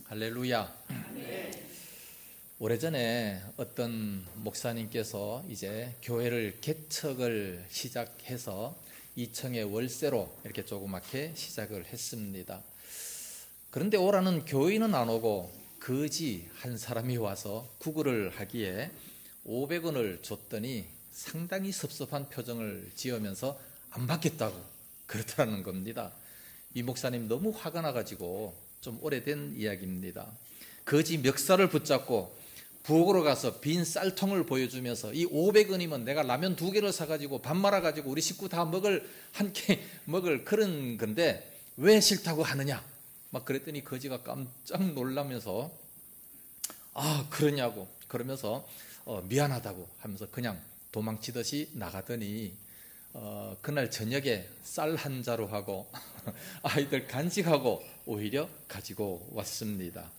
할렐루야. 오래전에 어떤 목사님께서 이제 교회를 개척을 시작해서 2층의 월세로 이렇게 조그맣게 시작을 했습니다. 그런데 오라는 교인은 안 오고 거지 한 사람이 와서 구걸을 하기에 500원을 줬더니 상당히 섭섭한 표정을 지으면서 안 받겠다고 그렇다는 겁니다. 이 목사님 너무 화가 나가지고 좀 오래된 이야기입니다. 거지 멱살을 붙잡고 부엌으로 가서 빈 쌀통을 보여주면서 이 500원이면 내가 라면 2개를 사가지고 밥 말아가지고 우리 식구 다 한 끼 먹을 그런 건데 왜 싫다고 하느냐 막 그랬더니 거지가 깜짝 놀라면서 그러냐고 그러면서 미안하다고 하면서 그냥 도망치듯이 나가더니 그날 저녁에 쌀 한 자루 하고 아이들 간식하고 오히려 가지고 왔습니다.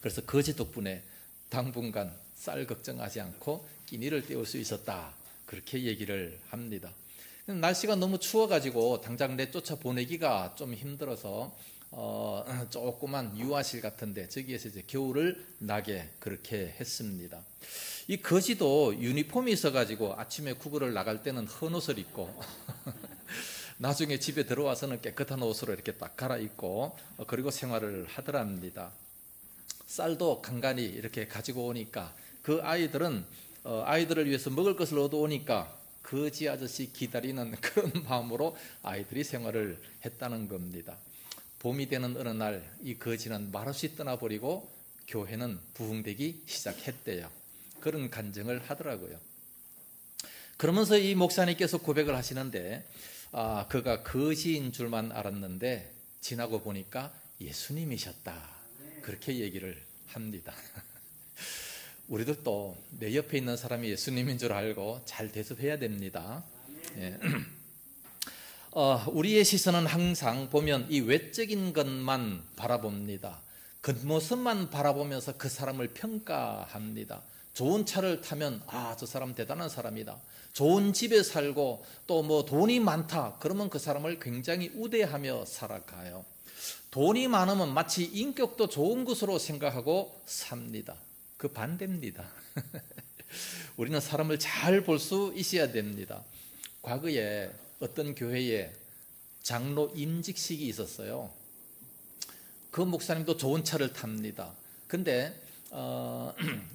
그래서 거지 덕분에 당분간 쌀 걱정하지 않고 끼니를 때울 수 있었다 그렇게 얘기를 합니다. 날씨가 너무 추워가지고 당장 내쫓아 보내기가 좀 힘들어서 조그만 유아실 같은데 저기에서 이제 겨울을 나게 그렇게 했습니다. 이 거지도 유니폼이 있어가지고 아침에 구걸을 나갈 때는 헌 옷을 입고 나중에 집에 들어와서는 깨끗한 옷으로 이렇게 딱 갈아입고 그리고 생활을 하더랍니다. 쌀도 간간히 이렇게 가지고 오니까 그 아이들은 아이들을 위해서 먹을 것을 얻어오니까 거지 아저씨 기다리는 그런 마음으로 아이들이 생활을 했다는 겁니다. 봄이 되는 어느 날 이 거지는 말없이 떠나버리고 교회는 부흥되기 시작했대요. 그런 간증을 하더라고요. 그러면서 이 목사님께서 고백을 하시는데 그가 거지인 줄만 알았는데 지나고 보니까 예수님이셨다 그렇게 얘기를 합니다. 우리들도 내 옆에 있는 사람이 예수님인 줄 알고 잘 대접해야 됩니다. 예. 우리의 시선은 항상 보면 이 외적인 것만 바라봅니다. 겉모습만 바라보면서 그 사람을 평가합니다. 좋은 차를 타면 저 사람 대단한 사람이다. 좋은 집에 살고 또 뭐 돈이 많다 그러면 그 사람을 굉장히 우대하며 살아가요. 돈이 많으면 마치 인격도 좋은 것으로 생각하고 삽니다. 그 반대입니다. 우리는 사람을 잘 볼 수 있어야 됩니다. 과거에 어떤 교회에 장로 임직식이 있었어요. 그 목사님도 좋은 차를 탑니다. 근데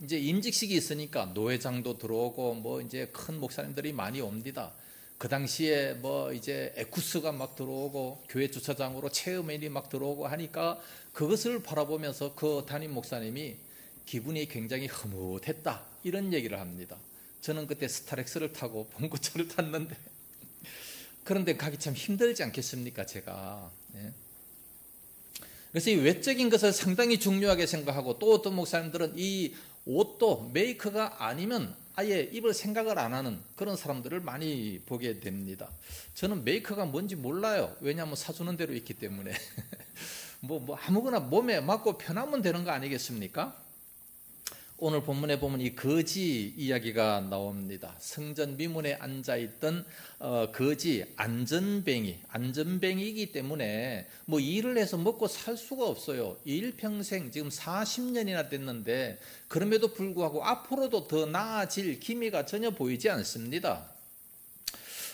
이제 임직식이 있으니까 노회장도 들어오고 뭐 이제 큰 목사님들이 많이 옵니다. 그 당시에 뭐 이제 에쿠스가 막 들어오고 교회 주차장으로 체험인이 막 들어오고 하니까 그것을 바라보면서 그 담임 목사님이 기분이 굉장히 흐뭇했다 이런 얘기를 합니다. 저는 그때 스타렉스를 타고 봉고차를 탔는데 그런데 가기 참 힘들지 않겠습니까 제가. 예. 그래서 이 외적인 것을 상당히 중요하게 생각하고 또 어떤 목사님들은 이 옷도 메이크가 아니면 아예 입을 생각을 안 하는 그런 사람들을 많이 보게 됩니다. 저는 메이크가 뭔지 몰라요. 왜냐하면 사주는 대로 있기 때문에. 뭐 아무거나 몸에 맞고 편하면 되는 거 아니겠습니까? 오늘 본문에 보면 이 거지 이야기가 나옵니다. 성전 미문에 앉아있던 거지 안전뱅이이기 때문에 뭐 일을 해서 먹고 살 수가 없어요. 일평생 지금 40년이나 됐는데 그럼에도 불구하고 앞으로도 더 나아질 기미가 전혀 보이지 않습니다.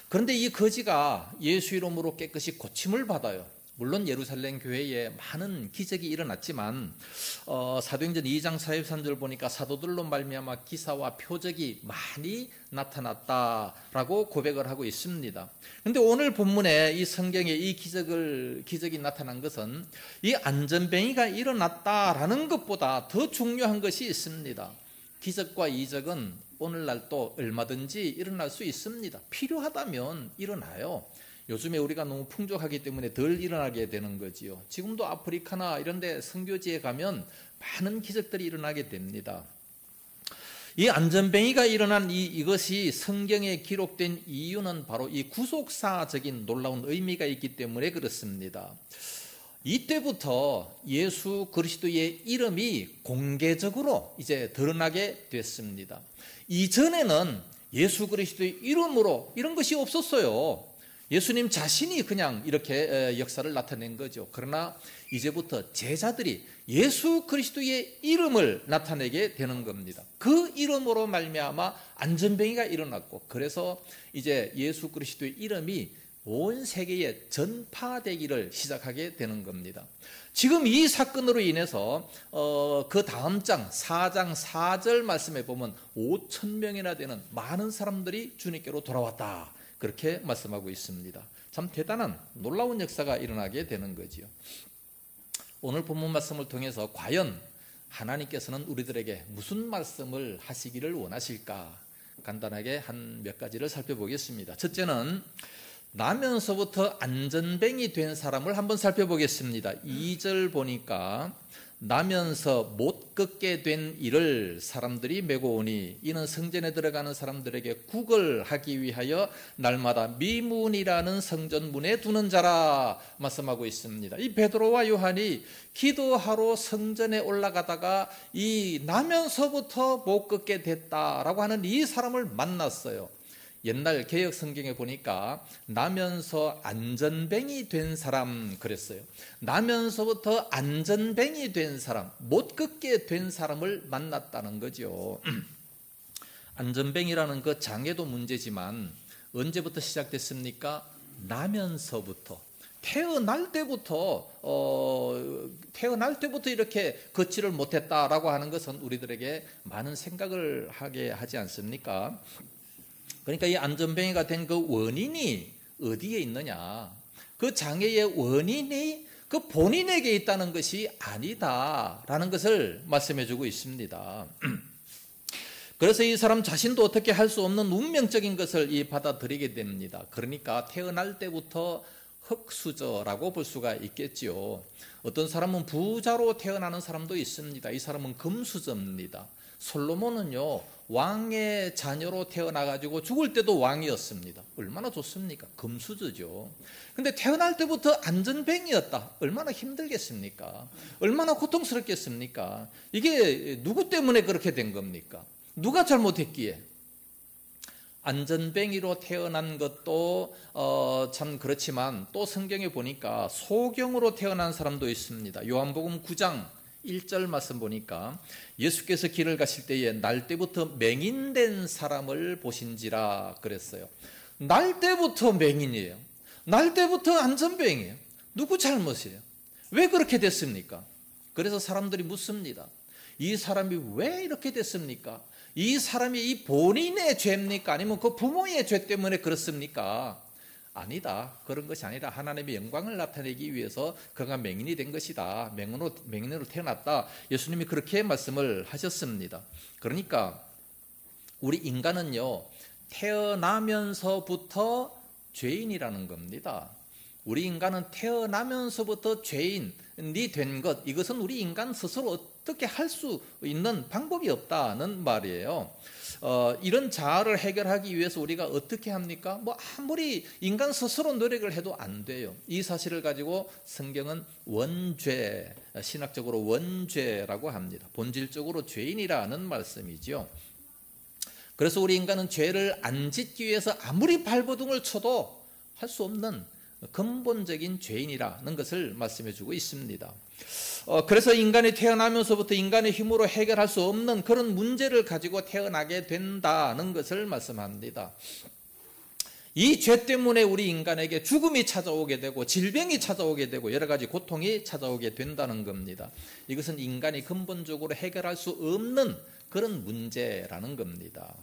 그런데 이 거지가 예수 이름으로 깨끗이 고침을 받아요. 물론 예루살렘 교회에 많은 기적이 일어났지만 사도행전 2장 43절 보니까 사도들로 말미암아 기사와 표적이 많이 나타났다라고 고백을 하고 있습니다. 그런데 오늘 본문에 이 성경에 이 기적이 나타난 것은 이 안전뱅이가 일어났다라는 것보다 더 중요한 것이 있습니다. 기적과 이적은 오늘날 또 얼마든지 일어날 수 있습니다. 필요하다면 일어나요. 요즘에 우리가 너무 풍족하기 때문에 덜 일어나게 되는 거지요. 지금도 아프리카나 이런 데 선교지에 가면 많은 기적들이 일어나게 됩니다. 이 안전뱅이가 일어난 이것이 성경에 기록된 이유는 바로 이 구속사적인 놀라운 의미가 있기 때문에 그렇습니다. 이때부터 예수 그리스도의 이름이 공개적으로 이제 드러나게 됐습니다. 이전에는 예수 그리스도의 이름으로 이런 것이 없었어요. 예수님 자신이 그냥 이렇게 역사를 나타낸 거죠. 그러나 이제부터 제자들이 예수 그리스도의 이름을 나타내게 되는 겁니다. 그 이름으로 말미암아 안전뱅이가 일어났고, 그래서 이제 예수 그리스도의 이름이 온 세계에 전파되기를 시작하게 되는 겁니다. 지금 이 사건으로 인해서 그 다음 장 4장 4절 말씀에 보면 5,000명이나 되는 많은 사람들이 주님께로 돌아왔다, 그렇게 말씀하고 있습니다. 참 대단한 놀라운 역사가 일어나게 되는 거지요. 오늘 본문 말씀을 통해서 과연 하나님께서는 우리들에게 무슨 말씀을 하시기를 원하실까, 간단하게 한 몇 가지를 살펴보겠습니다. 첫째는 나면서부터 안전뱅이 된 사람을 한번 살펴보겠습니다. 2절 보니까 나면서 못 걷게 된 이를 사람들이 메고 오니 이는 성전에 들어가는 사람들에게 구걸하기 위하여 날마다 미문이라는 성전문에 두는 자라 말씀하고 있습니다. 이 베드로와 요한이 기도하러 성전에 올라가다가 이 나면서부터 못 걷게 됐다라고 하는 이 사람을 만났어요. 옛날 개역 성경에 보니까 나면서 안전뱅이 된 사람 그랬어요. 나면서부터 안전뱅이 된 사람, 못 걷게 된 사람을 만났다는 거죠. 안전뱅이라는 그 장애도 문제지만 언제부터 시작됐습니까? 나면서부터. 태어날 때부터 이렇게 걷지를 못했다라고 하는 것은 우리들에게 많은 생각을 하게 하지 않습니까? 그러니까 이 안전뱅이가 된 그 원인이 어디에 있느냐? 그 장애의 원인이 그 본인에게 있다는 것이 아니다라는 것을 말씀해주고 있습니다. 그래서 이 사람 자신도 어떻게 할 수 없는 운명적인 것을 받아들이게 됩니다. 그러니까 태어날 때부터 흙수저라고 볼 수가 있겠지요. 어떤 사람은 부자로 태어나는 사람도 있습니다. 이 사람은 금수저입니다. 솔로몬은요, 왕의 자녀로 태어나가지고 죽을 때도 왕이었습니다. 얼마나 좋습니까? 금수저죠. 근데 태어날 때부터 안전뱅이였다. 얼마나 힘들겠습니까? 얼마나 고통스럽겠습니까? 이게 누구 때문에 그렇게 된 겁니까? 누가 잘못했기에? 안전뱅이로 태어난 것도 참 그렇지만 또 성경에 보니까 소경으로 태어난 사람도 있습니다. 요한복음 9장 1절 말씀 보니까 예수께서 길을 가실 때에 날 때부터 맹인된 사람을 보신지라 그랬어요. 날 때부터 맹인이에요. 날 때부터 안전뱅이에요. 누구 잘못이에요? 왜 그렇게 됐습니까? 그래서 사람들이 묻습니다. 이 사람이 왜 이렇게 됐습니까? 이 사람이 이 본인의 죄입니까? 아니면 그 부모의 죄 때문에 그렇습니까? 아니다. 그런 것이 아니라 하나님의 영광을 나타내기 위해서 그가 맹인이 된 것이다. 맹인으로 태어났다. 예수님이 그렇게 말씀을 하셨습니다. 그러니까 우리 인간은요, 태어나면서부터 죄인이라는 겁니다. 우리 인간은 태어나면서부터 죄인이 된 것, 이것은 우리 인간 스스로 어떻게 할 수 있는 방법이 없다는 말이에요. 이런 자아를 해결하기 위해서 우리가 어떻게 합니까? 아무리 인간 스스로 노력을 해도 안 돼요. 이 사실을 가지고 성경은 원죄, 신학적으로 원죄라고 합니다. 본질적으로 죄인이라는 말씀이죠. 그래서 우리 인간은 죄를 안 짓기 위해서 아무리 발버둥을 쳐도 할 수 없는 근본적인 죄인이라는 것을 말씀해 주고 있습니다. 그래서 인간이 태어나면서부터 인간의 힘으로 해결할 수 없는 그런 문제를 가지고 태어나게 된다는 것을 말씀합니다. 이 죄 때문에 우리 인간에게 죽음이 찾아오게 되고 질병이 찾아오게 되고 여러 가지 고통이 찾아오게 된다는 겁니다. 이것은 인간이 근본적으로 해결할 수 없는 그런 문제라는 겁니다.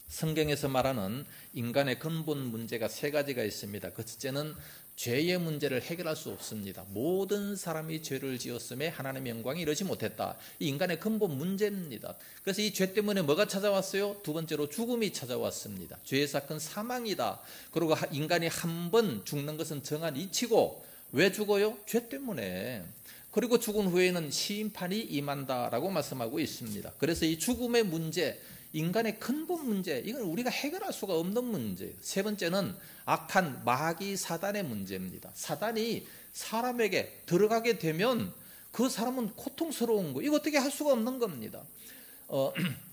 성경에서 말하는 인간의 근본 문제가 세 가지가 있습니다. 그 첫째는 죄의 문제를 해결할 수 없습니다. 모든 사람이 죄를 지었음에 하나님의 영광이 이르지 못했다. 이 인간의 근본 문제입니다. 그래서 이 죄 때문에 뭐가 찾아왔어요? 두 번째로 죽음이 찾아왔습니다. 죄의 사건 사망이다. 그리고 인간이 한 번 죽는 것은 정한 이치고, 왜 죽어요? 죄 때문에. 그리고 죽은 후에는 심판이 임한다라고 말씀하고 있습니다. 그래서 이 죽음의 문제, 인간의 근본 문제, 이건 우리가 해결할 수가 없는 문제예요. 세 번째는 악한 마귀 사단의 문제입니다. 사단이 사람에게 들어가게 되면 그 사람은 고통스러운 거, 이거 어떻게 할 수가 없는 겁니다.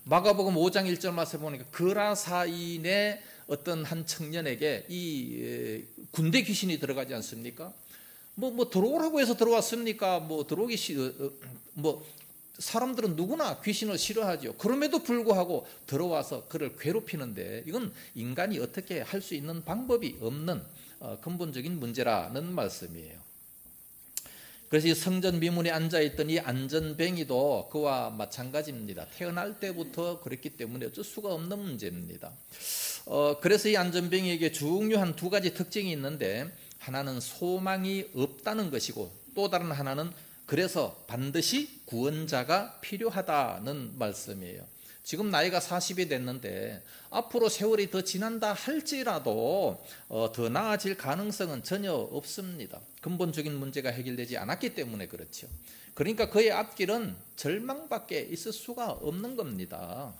마가복음 5장 1절 말씀에 보니까 그라사인의 어떤 한 청년에게 이 군대 귀신이 들어가지 않습니까? 뭐 들어오라고 해서 들어왔습니까? 뭐 들어오기 뭐 사람들은 누구나 귀신을 싫어하죠. 그럼에도 불구하고 들어와서 그를 괴롭히는데 이건 인간이 어떻게 할 수 있는 방법이 없는 근본적인 문제라는 말씀이에요. 그래서 이 성전 미문에 앉아있던 이 안전뱅이도 그와 마찬가지입니다. 태어날 때부터 그랬기 때문에 어쩔 수가 없는 문제입니다. 그래서 이 안전뱅이에게 중요한 두 가지 특징이 있는데, 하나는 소망이 없다는 것이고 또 다른 하나는 그래서 반드시 구원자가 필요하다는 말씀이에요. 지금 나이가 40이 됐는데 앞으로 세월이 더 지난다 할지라도 더 나아질 가능성은 전혀 없습니다. 근본적인 문제가 해결되지 않았기 때문에 그렇죠. 그러니까 그의 앞길은 절망밖에 있을 수가 없는 겁니다.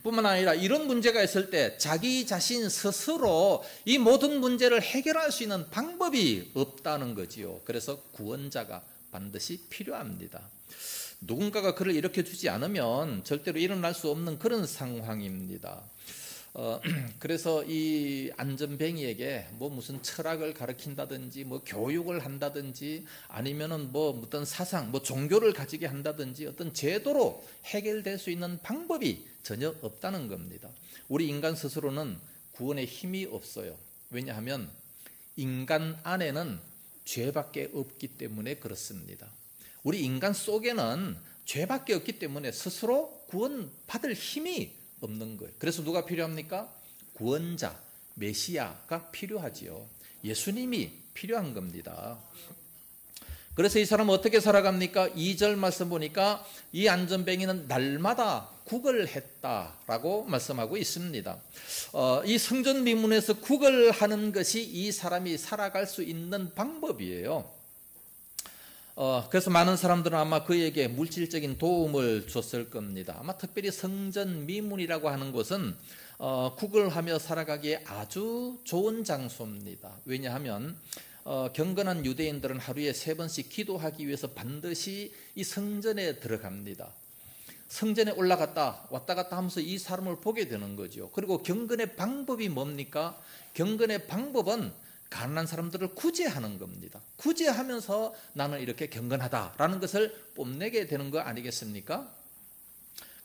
뿐만 아니라 이런 문제가 있을 때 자기 자신 스스로 이 모든 문제를 해결할 수 있는 방법이 없다는 거지요. 그래서 구원자가 반드시 필요합니다. 누군가가 그를 일으켜 주지 않으면 절대로 일어날 수 없는 그런 상황입니다. 그래서 이 안전뱅이에게 뭐 무슨 철학을 가르친다든지 뭐 교육을 한다든지 아니면은 뭐 어떤 사상, 뭐 종교를 가지게 한다든지 어떤 제도로 해결될 수 있는 방법이 전혀 없다는 겁니다. 우리 인간 스스로는 구원의 힘이 없어요. 왜냐하면 인간 안에는 죄밖에 없기 때문에 그렇습니다. 우리 인간 속에는 죄밖에 없기 때문에 스스로 구원받을 힘이 없는 거예요. 그래서 누가 필요합니까? 구원자, 메시아가 필요하지요. 예수님이 필요한 겁니다. 그래서 이 사람은 어떻게 살아갑니까? 2절 말씀 보니까 이 안전뱅이는 날마다 구걸했다라고 말씀하고 있습니다. 이 성전 미문에서 구걸하는 것이 이 사람이 살아갈 수 있는 방법이에요. 그래서 많은 사람들은 아마 그에게 물질적인 도움을 줬을 겁니다. 아마 특별히 성전 미문이라고 하는 곳은 구걸하며 살아가기에 아주 좋은 장소입니다. 왜냐하면 경건한 유대인들은 하루에 3번씩 기도하기 위해서 반드시 이 성전에 들어갑니다. 성전에 올라갔다 왔다 갔다 하면서 이 사람을 보게 되는 거죠. 그리고 경건의 방법이 뭡니까? 경건의 방법은 가난한 사람들을 구제하는 겁니다. 구제하면서 나는 이렇게 경건하다라는 것을 뽐내게 되는 거 아니겠습니까?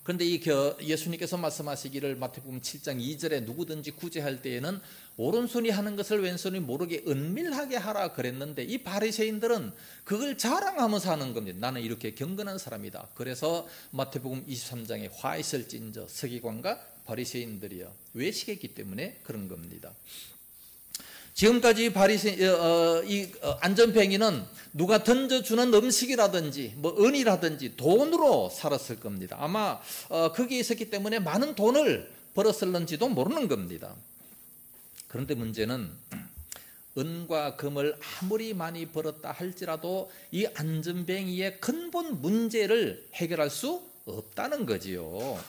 그런데 이 예수님께서 말씀하시기를 마태복음 7장 2절에 누구든지 구제할 때에는 오른손이 하는 것을 왼손이 모르게 은밀하게 하라 그랬는데 이 바리새인들은 그걸 자랑하면서 하는 겁니다. 나는 이렇게 경건한 사람이다. 그래서 마태복음 23장에 화 있을진저 서기관과 바리새인들이요 외식했기 때문에 그런 겁니다. 지금까지 안전뱅이는 누가 던져주는 음식이라든지 뭐 은이라든지 돈으로 살았을 겁니다. 아마 거기에 있었기 때문에 많은 돈을 벌었을는지도 모르는 겁니다. 그런데 문제는 은과 금을 아무리 많이 벌었다 할지라도 이 안전뱅이의 근본 문제를 해결할 수 없다는 거지요.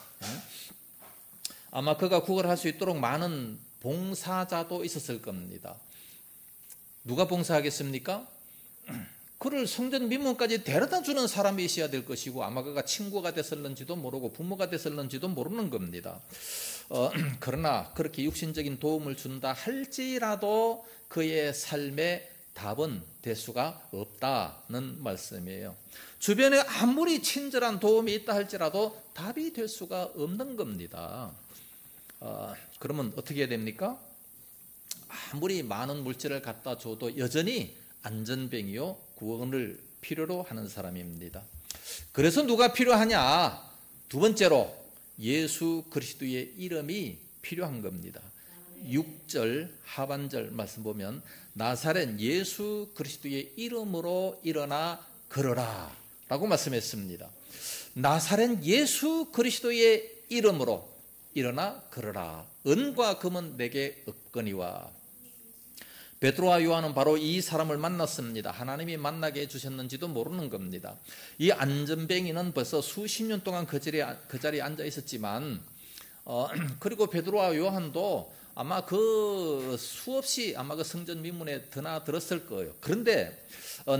아마 그가 구걸할 수 있도록 많은 봉사자도 있었을 겁니다. 누가 봉사하겠습니까? 그를 성전 미문까지 데려다 주는 사람이 있어야 될 것이고 아마 그가 친구가 됐을는지도 모르고 부모가 됐을는지도 모르는 겁니다. 그러나 그렇게 육신적인 도움을 준다 할지라도 그의 삶에 답은 될 수가 없다는 말씀이에요. 주변에 아무리 친절한 도움이 있다 할지라도 답이 될 수가 없는 겁니다. 그러면 어떻게 해야 됩니까? 아무리 많은 물질을 갖다 줘도 여전히 안전뱅이요 구원을 필요로 하는 사람입니다. 그래서 누가 필요하냐? 두 번째로 예수 그리스도의 이름이 필요한 겁니다. 6절 하반절 말씀 보면 나사렛 예수 그리스도의 이름으로 일어나 걸어라 라고 말씀했습니다. 나사렛 예수 그리스도의 이름으로 일어나 걸어라. 은과 금은 내게 없거니와. 베드로와 요한은 바로 이 사람을 만났습니다. 하나님이 만나게 해주셨는지도 모르는 겁니다. 이 안전뱅이는 벌써 수십 년 동안 그 자리에 앉아 있었지만 그리고 베드로와 요한도 아마 그 수없이 아마 그 성전 미문에 드나들었을 거예요. 그런데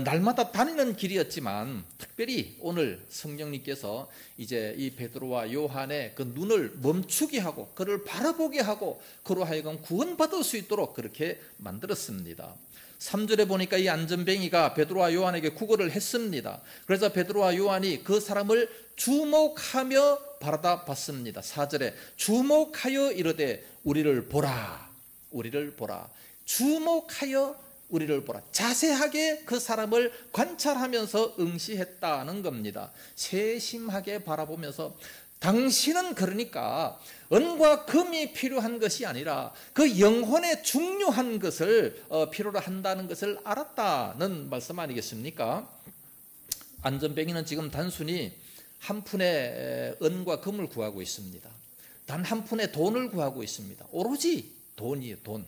날마다 다니는 길이었지만 특별히 오늘 성령님께서 이제 이 베드로와 요한의 그 눈을 멈추게 하고 그를 바라보게 하고 그로 하여금 구원받을 수 있도록 그렇게 만들었습니다. 3절에 보니까 이 안전뱅이가 베드로와 요한에게 구걸을 했습니다. 그래서 베드로와 요한이 그 사람을 주목하며 바라다 봤습니다. 4절에 주목하여 이르되 우리를 보라, 우리를 보라. 주목하여 우리를 보라. 자세하게 그 사람을 관찰하면서 응시했다는 겁니다. 세심하게 바라보면서 당신은 그러니까 은과 금이 필요한 것이 아니라 그 영혼의 중요한 것을 필요로 한다는 것을 알았다는 말씀 아니겠습니까? 안전뱅이는 지금 단순히 한 푼의 은과 금을 구하고 있습니다. 단 한 푼의 돈을 구하고 있습니다. 오로지 돈이에요, 돈.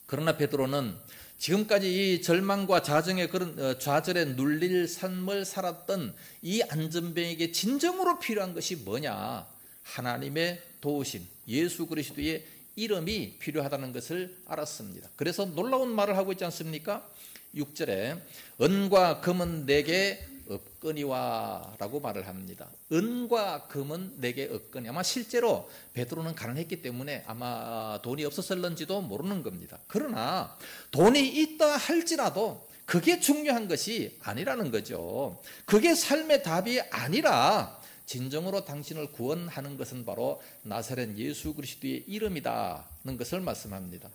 그러나 베드로는 지금까지 이 절망과 자정의 그런 좌절에 눌릴 삶을 살았던 이 안전뱅이에게 진정으로 필요한 것이 뭐냐? 하나님의 도우심, 예수 그리스도의 이름이 필요하다는 것을 알았습니다. 그래서 놀라운 말을 하고 있지 않습니까? 6절에 은과 금은 내게 없거니와 라고 말을 합니다. 은과 금은 내게 없거니. 아마 실제로 베드로는 가난했기 때문에 아마 돈이 없었을런지도 모르는 겁니다. 그러나 돈이 있다 할지라도 그게 중요한 것이 아니라는 거죠. 그게 삶의 답이 아니라 진정으로 당신을 구원하는 것은 바로 나사렛 예수 그리스도의 이름이다는 것을 말씀합니다.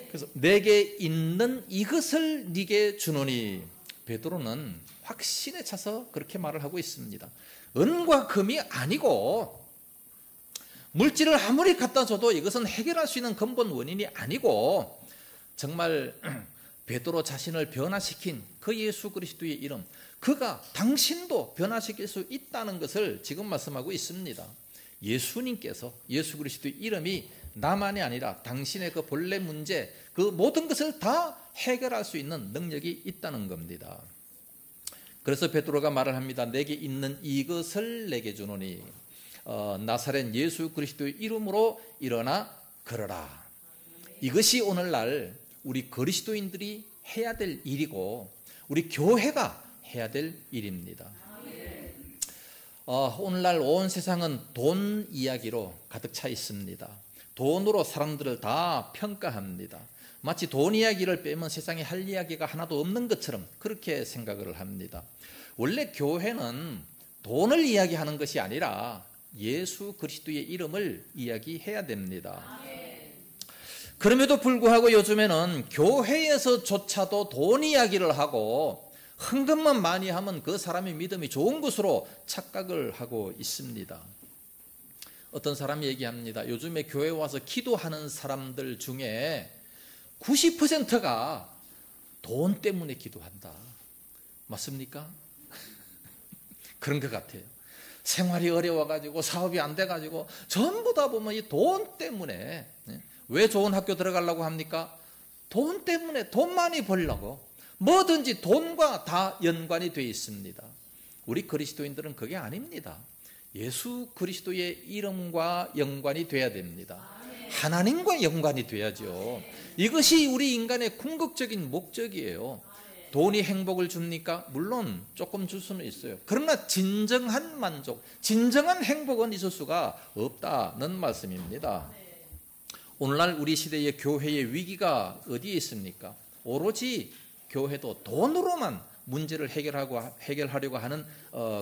그래서 내게 있는 이것을 네게 주노니, 베드로는 확신에 차서 그렇게 말을 하고 있습니다. 은과 금이 아니고 물질을 아무리 갖다 줘도 이것은 해결할 수 있는 근본 원인이 아니고 정말 베드로 자신을 변화시킨 그 예수 그리스도의 이름, 그가 당신도 변화시킬 수 있다는 것을 지금 말씀하고 있습니다. 예수님께서, 예수 그리스도의 이름이 나만이 아니라 당신의 그 본래 문제, 그 모든 것을 다 해결할 수 있는 능력이 있다는 겁니다. 그래서 베드로가 말을 합니다. 내게 있는 이것을 내게 주노니 나사렛 예수 그리스도의 이름으로 일어나 걸어라. 이것이 오늘날 우리 그리스도인들이 해야 될 일이고 우리 교회가 해야 될 일입니다. 오늘날 온 세상은 돈 이야기로 가득 차 있습니다. 돈으로 사람들을 다 평가합니다. 마치 돈 이야기를 빼면 세상에 할 이야기가 하나도 없는 것처럼 그렇게 생각을 합니다. 원래 교회는 돈을 이야기하는 것이 아니라 예수 그리스도의 이름을 이야기해야 됩니다. 그럼에도 불구하고 요즘에는 교회에서조차도 돈 이야기를 하고 헌금만 많이 하면 그 사람의 믿음이 좋은 것으로 착각을 하고 있습니다. 어떤 사람이 얘기합니다. 요즘에 교회 와서 기도하는 사람들 중에 90%가 돈 때문에 기도한다. 맞습니까? 그런 것 같아요. 생활이 어려워가지고 사업이 안 돼가지고 전부 다 보면 이 돈 때문에. 왜 좋은 학교 들어가려고 합니까? 돈 때문에, 돈 많이 벌려고. 뭐든지 돈과 다 연관이 되어 있습니다. 우리 그리스도인들은 그게 아닙니다. 예수 그리스도의 이름과 연관이 돼야 됩니다. 하나님과 연관이 돼야죠. 이것이 우리 인간의 궁극적인 목적이에요. 돈이 행복을 줍니까? 물론 조금 줄 수는 있어요. 그러나 진정한 만족, 진정한 행복은 있을 수가 없다는 말씀입니다. 오늘날 우리 시대의 교회의 위기가 어디에 있습니까? 오로지 교회도 돈으로만 문제를 해결하려고 하는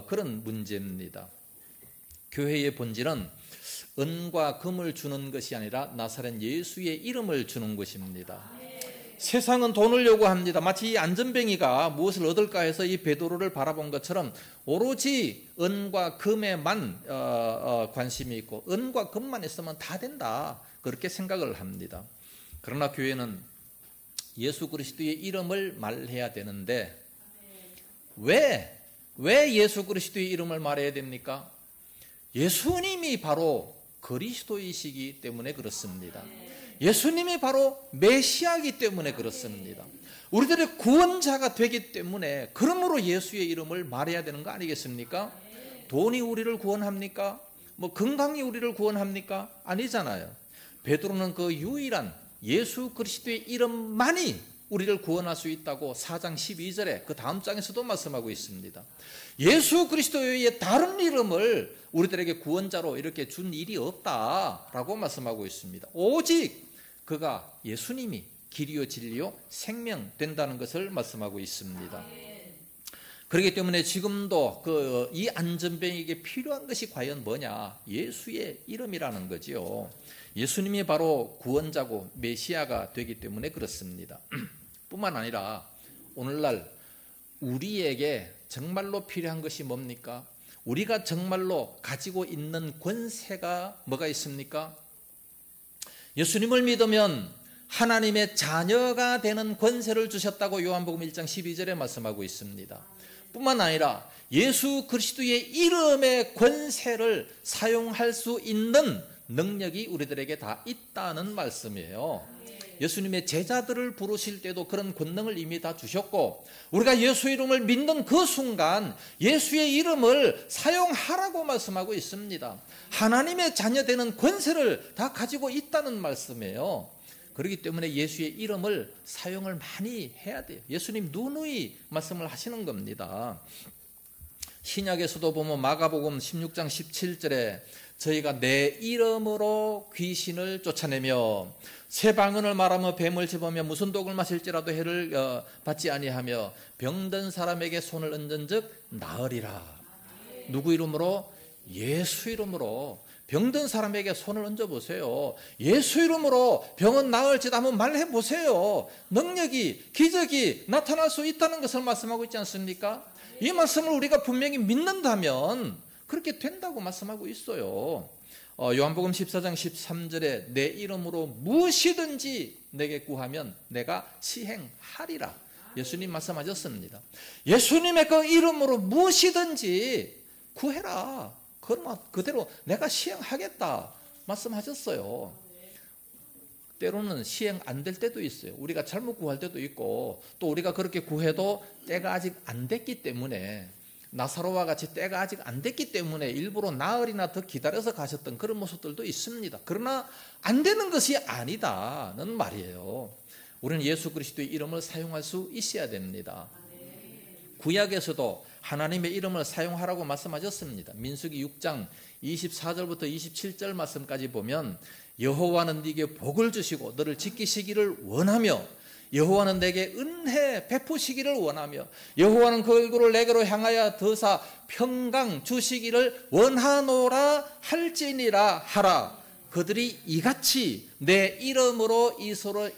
그런 문제입니다. 교회의 본질은 은과 금을 주는 것이 아니라 나사렛 예수의 이름을 주는 것입니다. 세상은 돈을 요구합니다. 마치 이 안전뱅이가 무엇을 얻을까 해서 이 베드로를 바라본 것처럼 오로지 은과 금에만 관심이 있고 은과 금만 있으면 다 된다. 그렇게 생각을 합니다. 그러나 교회는 예수 그리스도의 이름을 말해야 되는데 왜 예수 그리스도의 이름을 말해야 됩니까? 예수님이 바로 그리스도이시기 때문에 그렇습니다. 예수님이 바로 메시아이기 때문에 그렇습니다. 우리들의 구원자가 되기 때문에 그러므로 예수의 이름을 말해야 되는 거 아니겠습니까? 돈이 우리를 구원합니까? 건강이 우리를 구원합니까? 아니잖아요. 베드로는 그 유일한 예수 그리스도의 이름만이 우리를 구원할 수 있다고 4장 12절에 그 다음 장에서도 말씀하고 있습니다. 예수 그리스도 외에 다른 이름을 우리들에게 구원자로 이렇게 준 일이 없다라고 말씀하고 있습니다. 오직 그가 예수님이 길이요 진리요 생명 된다는 것을 말씀하고 있습니다. 그렇기 때문에 지금도 이 안전병에게 필요한 것이 과연 뭐냐? 예수의 이름이라는 거지요. 예수님이 바로 구원자고 메시아가 되기 때문에 그렇습니다. 뿐만 아니라 오늘날 우리에게 정말로 필요한 것이 뭡니까? 우리가 정말로 가지고 있는 권세가 뭐가 있습니까? 예수님을 믿으면 하나님의 자녀가 되는 권세를 주셨다고 요한복음 1장 12절에 말씀하고 있습니다. 뿐만 아니라 예수 그리스도의 이름의 권세를 사용할 수 있는 능력이 우리들에게 다 있다는 말씀이에요. 예수님의 제자들을 부르실 때도 그런 권능을 이미 다 주셨고, 우리가 예수 이름을 믿는 그 순간 예수의 이름을 사용하라고 말씀하고 있습니다. 하나님의 자녀되는 권세를 다 가지고 있다는 말씀이에요. 그렇기 때문에 예수의 이름을 사용을 많이 해야 돼요. 예수님 누누이 말씀을 하시는 겁니다. 신약에서도 보면 마가복음 16장 17절에 저희가 내 이름으로 귀신을 쫓아내며 새 방언을 말하며 뱀을 집으며 무슨 독을 마실지라도 해를 받지 아니하며 병든 사람에게 손을 얹은즉 나으리라. 누구 이름으로? 예수 이름으로. 병든 사람에게 손을 얹어보세요. 예수 이름으로 병은 나을지도 한번 말해보세요. 능력이, 기적이 나타날 수 있다는 것을 말씀하고 있지 않습니까? 이 말씀을 우리가 분명히 믿는다면 그렇게 된다고 말씀하고 있어요. 요한복음 14장 13절에 내 이름으로 무엇이든지 내게 구하면 내가 시행하리라. 예수님 말씀하셨습니다. 예수님의 그 이름으로 무엇이든지 구해라. 그러면 그대로 내가 시행하겠다 말씀하셨어요. 때로는 시행 안 될 때도 있어요. 우리가 잘못 구할 때도 있고, 또 우리가 그렇게 구해도 때가 아직 안 됐기 때문에, 나사로와 같이 때가 아직 안 됐기 때문에 일부러 나흘이나 더 기다려서 가셨던 그런 모습들도 있습니다. 그러나 안 되는 것이 아니다는 말이에요. 우리는 예수 그리스도의 이름을 사용할 수 있어야 됩니다. 구약에서도 하나님의 이름을 사용하라고 말씀하셨습니다. 민수기 6장 24절부터 27절 말씀까지 보면 여호와는 네게 복을 주시고 너를 지키시기를 원하며 여호와는 내게 은혜 베푸시기를 원하며 여호와는 그 얼굴을 내게로 향하여 드사 평강 주시기를 원하노라 할지니라 하라. 그들이 이같이 내 이름으로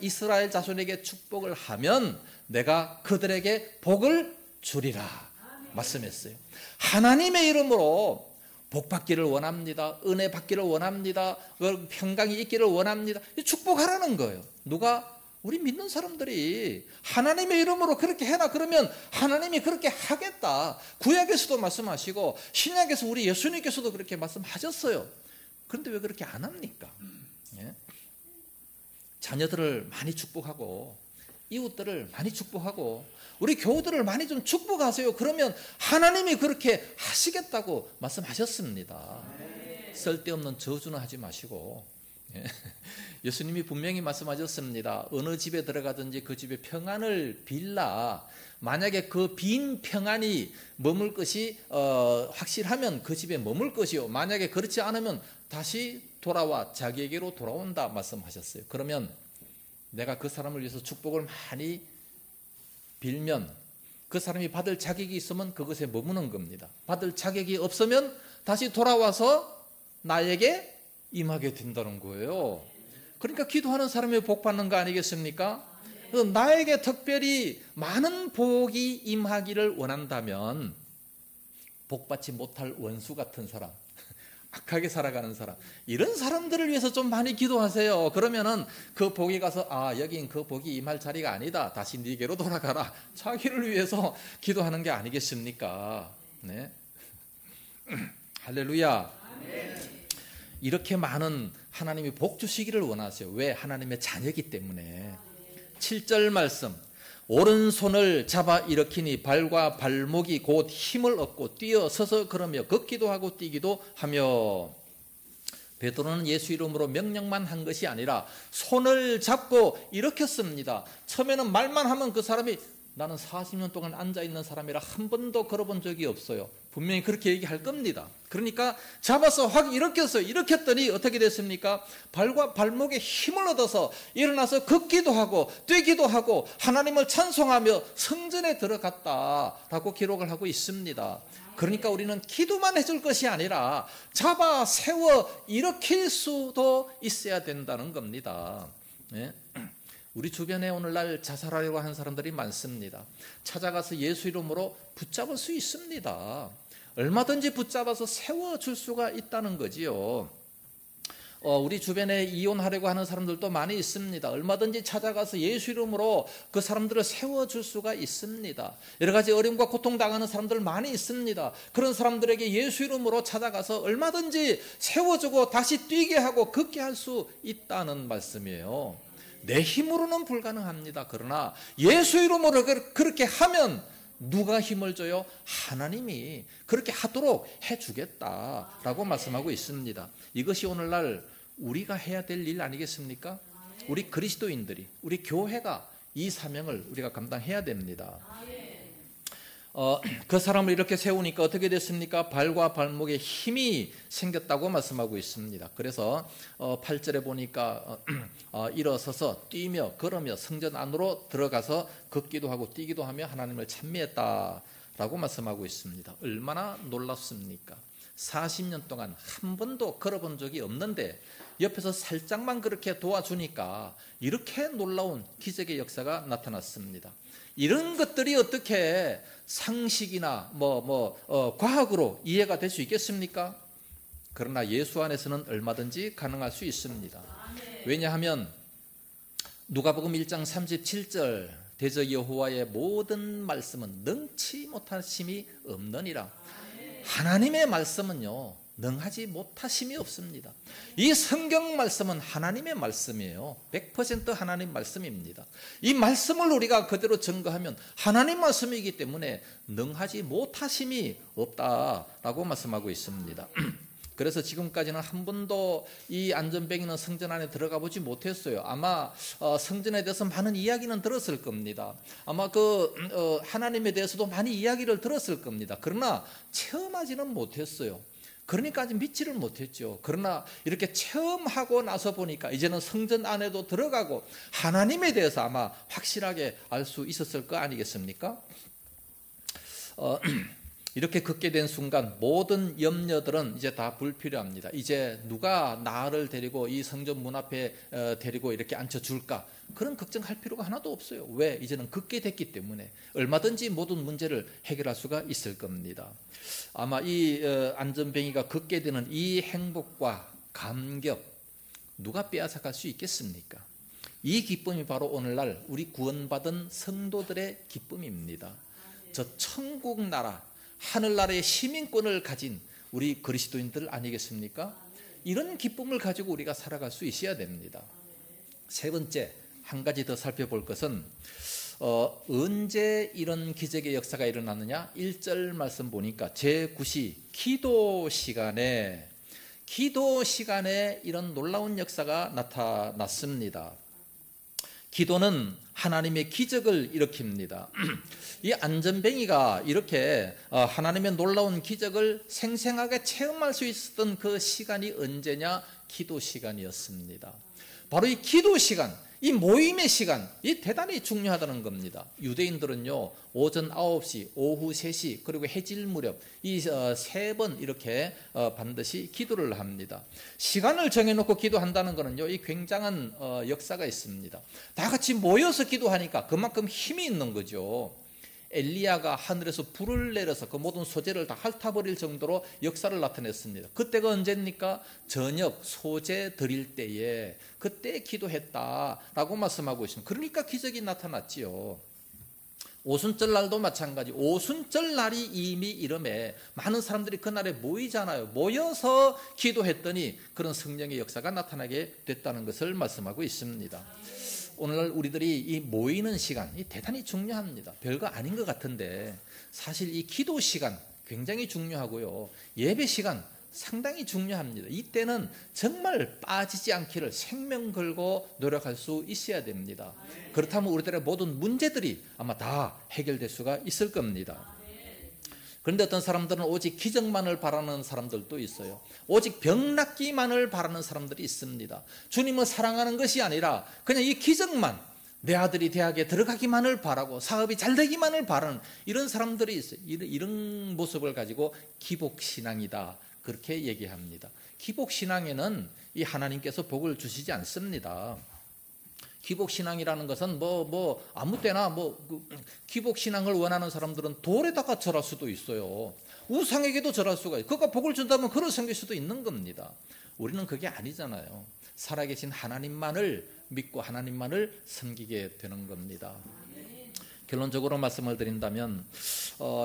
이스라엘 자손에게 축복을 하면 내가 그들에게 복을 주리라 말씀했어요. 하나님의 이름으로 복 받기를 원합니다. 은혜 받기를 원합니다. 평강이 있기를 원합니다. 축복하라는 거예요. 누가? 우리 믿는 사람들이 하나님의 이름으로 그렇게 해라 그러면 하나님이 그렇게 하겠다. 구약에서도 말씀하시고 신약에서 우리 예수님께서도 그렇게 말씀하셨어요. 그런데 왜 그렇게 안 합니까? 예? 자녀들을 많이 축복하고 이웃들을 많이 축복하고 우리 교우들을 많이 좀 축복하세요. 그러면 하나님이 그렇게 하시겠다고 말씀하셨습니다. 쓸데없는 저주는 하지 마시고. 예수님이 분명히 말씀하셨습니다. 어느 집에 들어가든지 그 집에 평안을 빌라. 만약에 그 빈 평안이 머물 것이 확실하면 그 집에 머물 것이요. 만약에 그렇지 않으면 다시 돌아와 자기에게로 돌아온다 말씀하셨어요. 그러면 내가 그 사람을 위해서 축복을 많이 빌면 그 사람이 받을 자격이 있으면 그것에 머무는 겁니다. 받을 자격이 없으면 다시 돌아와서 나에게 임하게 된다는 거예요. 그러니까 기도하는 사람이 복 받는 거 아니겠습니까? 나에게 특별히 많은 복이 임하기를 원한다면 복 받지 못할 원수 같은 사람, 악하게 살아가는 사람, 이런 사람들을 위해서 좀 많이 기도하세요. 그러면은 그 복이 가서 여긴 그 복이 임할 자리가 아니다. 다시 네게로 돌아가라. 자기를 위해서 기도하는 게 아니겠습니까? 네. 할렐루야. 아멘. 이렇게 많은 하나님이 복 주시기를 원하세요. 왜? 하나님의 자녀이기 때문에. 7절 말씀. 오른손을 잡아 일으키니 발과 발목이 곧 힘을 얻고 뛰어 서서 걸으며 걷기도 하고 뛰기도 하며. 베드로는 예수 이름으로 명령만 한 것이 아니라 손을 잡고 일으켰습니다. 처음에는 말만 하면 그 사람이 나는 40년 동안 앉아있는 사람이라 한 번도 걸어본 적이 없어요. 분명히 그렇게 얘기할 겁니다. 그러니까 잡아서 확 일으켰어요. 일으켰더니 어떻게 됐습니까? 발과 발목에 힘을 얻어서 일어나서 걷기도 하고 뛰기도 하고 하나님을 찬송하며 성전에 들어갔다라고 기록을 하고 있습니다. 그러니까 우리는 기도만 해줄 것이 아니라 잡아 세워 일으킬 수도 있어야 된다는 겁니다. 네? 우리 주변에 오늘날 자살하려고 하는 사람들이 많습니다. 찾아가서 예수 이름으로 붙잡을 수 있습니다. 얼마든지 붙잡아서 세워줄 수가 있다는 거지요. 우리 주변에 이혼하려고 하는 사람들도 많이 있습니다. 얼마든지 찾아가서 예수 이름으로 그 사람들을 세워줄 수가 있습니다. 여러 가지 어려움과 고통당하는 사람들 많이 있습니다. 그런 사람들에게 예수 이름으로 찾아가서 얼마든지 세워주고 다시 뛰게 하고 걷게 할 수 있다는 말씀이에요. 내 힘으로는 불가능합니다. 그러나 예수 이름으로 그렇게 하면 누가 힘을 줘요? 하나님이 그렇게 하도록 해주겠다라고 말씀하고 있습니다. 이것이 오늘날 우리가 해야 될 일 아니겠습니까? 우리 그리스도인들이, 우리 교회가 이 사명을 우리가 감당해야 됩니다. 그 사람을 이렇게 세우니까 어떻게 됐습니까? 발과 발목에 힘이 생겼다고 말씀하고 있습니다. 그래서 8절에 보니까 일어서서 뛰며 걸으며 성전 안으로 들어가서 걷기도 하고 뛰기도 하며 하나님을 찬미했다라고 말씀하고 있습니다. 얼마나 놀랍습니까? 40년 동안 한 번도 걸어본 적이 없는데 옆에서 살짝만 그렇게 도와주니까 이렇게 놀라운 기적의 역사가 나타났습니다. 이런 것들이 어떻게 상식이나 과학으로 이해가 될 수 있겠습니까? 그러나 예수 안에서는 얼마든지 가능할 수 있습니다. 왜냐하면 누가복음 1장 37절 대저 여호와의 모든 말씀은 능치 못하심이 없느니라. 하나님의 말씀은요 능하지 못하심이 없습니다. 이 성경 말씀은 하나님의 말씀이에요. 100% 하나님 말씀입니다. 이 말씀을 우리가 그대로 증거하면 하나님 말씀이기 때문에 능하지 못하심이 없다라고 말씀하고 있습니다. 그래서 지금까지는 한 번도 이 안전뱅이는 성전 안에 들어가 보지 못했어요. 아마 성전에 대해서 많은 이야기는 들었을 겁니다. 아마 하나님에 대해서도 많이 이야기를 들었을 겁니다. 그러나 체험하지는 못했어요. 그러니까 아직 믿지를 못했죠. 그러나 이렇게 체험하고 나서 보니까 이제는 성전 안에도 들어가고 하나님에 대해서 아마 확실하게 알 수 있었을 거 아니겠습니까? 이렇게 걷게 된 순간 모든 염려들은 이제 다 불필요합니다. 이제 누가 나를 데리고 이 성전 문 앞에 데리고 이렇게 앉혀줄까? 그런 걱정할 필요가 하나도 없어요. 왜? 이제는 걷게 됐기 때문에 얼마든지 모든 문제를 해결할 수가 있을 겁니다. 아마 이 안전뱅이가 걷게 되는 이 행복과 감격 누가 빼앗아갈 수 있겠습니까? 이 기쁨이 바로 오늘날 우리 구원받은 성도들의 기쁨입니다. 저 천국 나라 하늘나라의 시민권을 가진 우리 그리스도인들 아니겠습니까? 이런 기쁨을 가지고 우리가 살아갈 수 있어야 됩니다. 세 번째, 한 가지 더 살펴볼 것은 언제 이런 기적의 역사가 일어나느냐? 1절 말씀 보니까 제9시 기도 시간에 이런 놀라운 역사가 나타났습니다. 기도는 하나님의 기적을 일으킵니다. 이 안전뱅이가 이렇게 하나님의 놀라운 기적을 생생하게 체험할 수 있었던 그 시간이 언제냐? 기도 시간이었습니다. 바로 이 기도 시간, 이 모임의 시간, 이 대단히 중요하다는 겁니다. 유대인들은요, 오전 9시, 오후 3시, 그리고 해질 무렵 이 세 번 이렇게 반드시 기도를 합니다. 시간을 정해놓고 기도한다는 것은요, 이 굉장한 역사가 있습니다. 다 같이 모여서 기도하니까 그만큼 힘이 있는 거죠. 엘리야가 하늘에서 불을 내려서 그 모든 소재를 다 핥아버릴 정도로 역사를 나타냈습니다. 그때가 언제입니까? 저녁 소재 드릴 때에 그때 기도했다라고 말씀하고 있습니다. 그러니까 기적이 나타났지요. 오순절 날도 마찬가지. 오순절 날이 이미 이름에 많은 사람들이 그날에 모이잖아요. 모여서 기도했더니 그런 성령의 역사가 나타나게 됐다는 것을 말씀하고 있습니다. 오늘날 우리들이 이 모이는 시간이 대단히 중요합니다. 별거 아닌 것 같은데 사실 이 기도 시간 굉장히 중요하고요. 예배 시간 상당히 중요합니다. 이때는 정말 빠지지 않기를 생명 걸고 노력할 수 있어야 됩니다. 그렇다면 우리들의 모든 문제들이 아마 다 해결될 수가 있을 겁니다. 그런데 어떤 사람들은 오직 기적만을 바라는 사람들도 있어요. 오직 병 낫기만을 바라는 사람들이 있습니다. 주님을 사랑하는 것이 아니라 그냥 이 기적만, 내 아들이 대학에 들어가기만을 바라고 사업이 잘 되기만을 바라는 이런 사람들이 있어요. 이런 모습을 가지고 기복신앙이다, 그렇게 얘기합니다. 기복신앙에는 이 하나님께서 복을 주시지 않습니다. 기복신앙이라는 것은 아무 때나 기복신앙을 원하는 사람들은 돌에다가 절할 수도 있어요. 우상에게도 절할 수가 있어요. 그가 복을 준다면 그럴 생길 수도 있는 겁니다. 우리는 그게 아니잖아요. 살아계신 하나님만을 믿고 하나님만을 섬기게 되는 겁니다. 결론적으로 말씀을 드린다면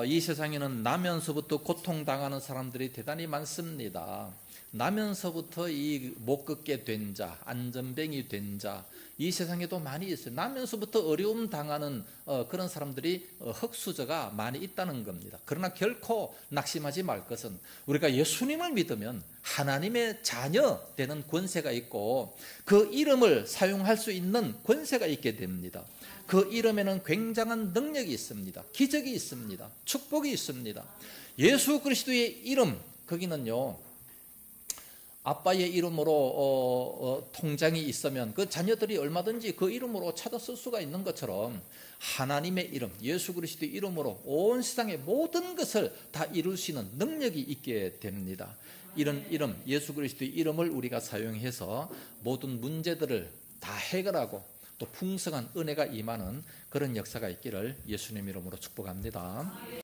이 세상에는 나면서부터 고통당하는 사람들이 대단히 많습니다. 나면서부터 이 못 걷게 된 자, 안전뱅이 된 자, 이 세상에도 많이 있어요. 나면서부터 어려움 당하는 그런 사람들이 흑수저가 많이 있다는 겁니다. 그러나 결코 낙심하지 말 것은 우리가 예수님을 믿으면 하나님의 자녀 되는 권세가 있고 그 이름을 사용할 수 있는 권세가 있게 됩니다. 그 이름에는 굉장한 능력이 있습니다. 기적이 있습니다. 축복이 있습니다. 예수 그리스도의 이름, 거기는요, 아빠의 이름으로 통장이 있으면 그 자녀들이 얼마든지 그 이름으로 찾아 쓸 수가 있는 것처럼 하나님의 이름, 예수 그리스도의 이름으로 온 세상의 모든 것을 다 이룰 수 있는 능력이 있게 됩니다. 이런 이름, 예수 그리스도의 이름을 우리가 사용해서 모든 문제들을 다 해결하고 또 풍성한 은혜가 임하는 그런 역사가 있기를 예수님 이름으로 축복합니다.